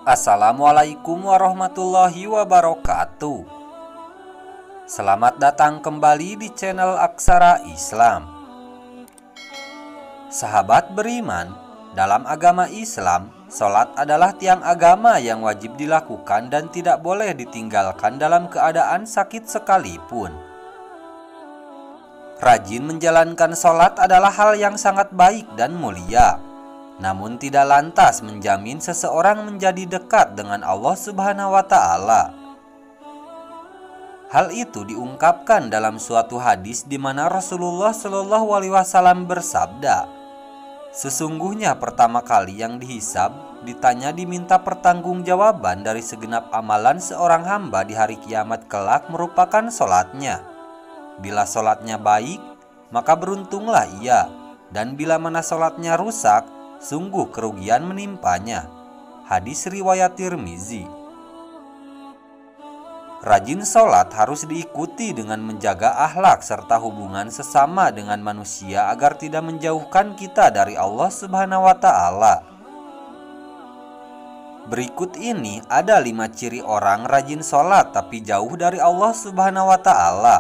Assalamualaikum warahmatullahi wabarakatuh. Selamat datang kembali di channel Aksara Islam. Sahabat beriman, dalam agama Islam, sholat adalah tiang agama yang wajib dilakukan dan tidak boleh ditinggalkan dalam keadaan sakit sekalipun. Rajin menjalankan sholat adalah hal yang sangat baik dan mulia, namun tidak lantas menjamin seseorang menjadi dekat dengan Allah Subhanahu wa Ta'ala. Hal itu diungkapkan dalam suatu hadis di mana Rasulullah Shallallahu Alaihi Wasallam bersabda, "Sesungguhnya pertama kali yang dihisab, ditanya diminta pertanggungjawaban dari segenap amalan seorang hamba di hari kiamat kelak merupakan sholatnya. Bila sholatnya baik, maka beruntunglah ia, dan bila mana sholatnya rusak, sungguh kerugian menimpanya." Hadis riwayat Tirmizi. Rajin sholat harus diikuti dengan menjaga akhlak serta hubungan sesama dengan manusia agar tidak menjauhkan kita dari Allah Subhanahu wa Ta'ala. Berikut ini ada 5 ciri orang rajin sholat tapi jauh dari Allah Subhanahu wa Ta'ala.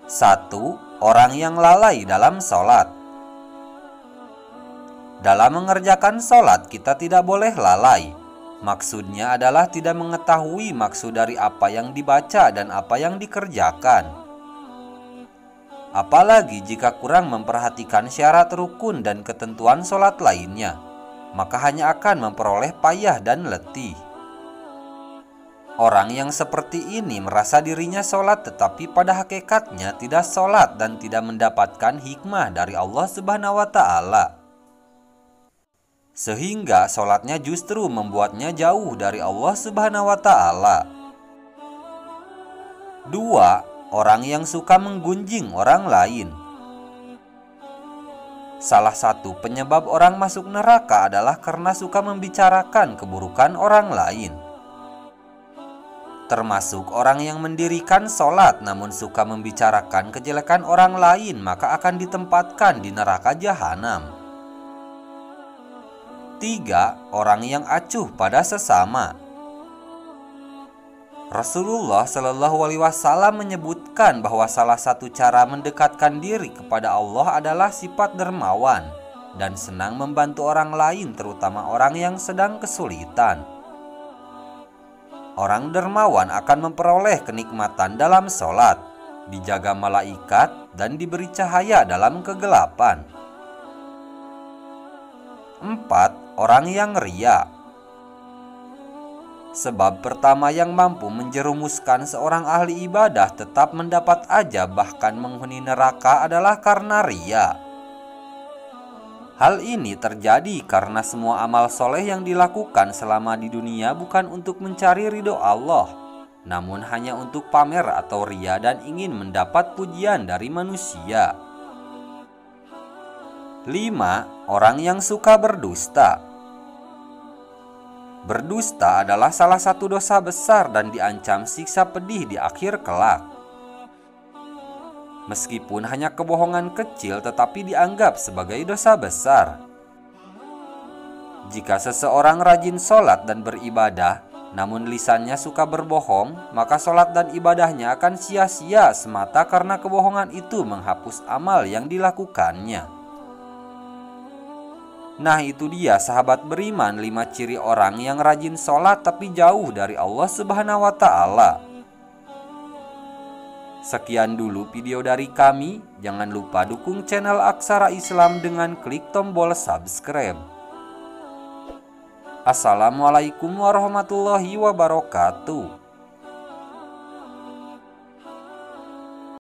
1. Orang yang lalai dalam sholat. Dalam mengerjakan sholat kita tidak boleh lalai. Maksudnya adalah tidak mengetahui maksud dari apa yang dibaca dan apa yang dikerjakan. Apalagi jika kurang memperhatikan syarat rukun dan ketentuan sholat lainnya, maka hanya akan memperoleh payah dan letih. Orang yang seperti ini merasa dirinya sholat tetapi pada hakikatnya tidak sholat dan tidak mendapatkan hikmah dari Allah Subhanahu wa Ta'ala, sehingga sholatnya justru membuatnya jauh dari Allah Subhanahu wa Ta'ala. 2. Orang yang suka menggunjing orang lain. Salah satu penyebab orang masuk neraka adalah karena suka membicarakan keburukan orang lain. Termasuk orang yang mendirikan sholat namun suka membicarakan kejelekan orang lain, maka akan ditempatkan di neraka jahanam. 3. Orang yang acuh pada sesama. Rasulullah Shallallahu Alaihi Wasallam menyebutkan bahwa salah satu cara mendekatkan diri kepada Allah adalah sifat dermawan dan senang membantu orang lain, terutama orang yang sedang kesulitan. Orang dermawan akan memperoleh kenikmatan dalam sholat, dijaga malaikat, dan diberi cahaya dalam kegelapan. 4. Orang yang ria. Sebab pertama yang mampu menjerumuskan seorang ahli ibadah tetap mendapat ajab bahkan menghuni neraka adalah karena ria. Hal ini terjadi karena semua amal soleh yang dilakukan selama di dunia bukan untuk mencari ridho Allah, namun hanya untuk pamer atau ria dan ingin mendapat pujian dari manusia. 5. Orang yang suka berdusta. Berdusta adalah salah satu dosa besar dan diancam siksa pedih di akhir kelak. Meskipun hanya kebohongan kecil tetapi dianggap sebagai dosa besar. Jika seseorang rajin sholat dan beribadah, namun lisannya suka berbohong, maka sholat dan ibadahnya akan sia-sia semata karena kebohongan itu menghapus amal yang dilakukannya. Nah, itu dia sahabat beriman 5 ciri orang yang rajin sholat tapi jauh dari Allah Subhanahu wa Ta'ala. Sekian dulu video dari kami. Jangan lupa dukung channel Aksara Islam dengan klik tombol subscribe. Assalamualaikum warahmatullahi wabarakatuh.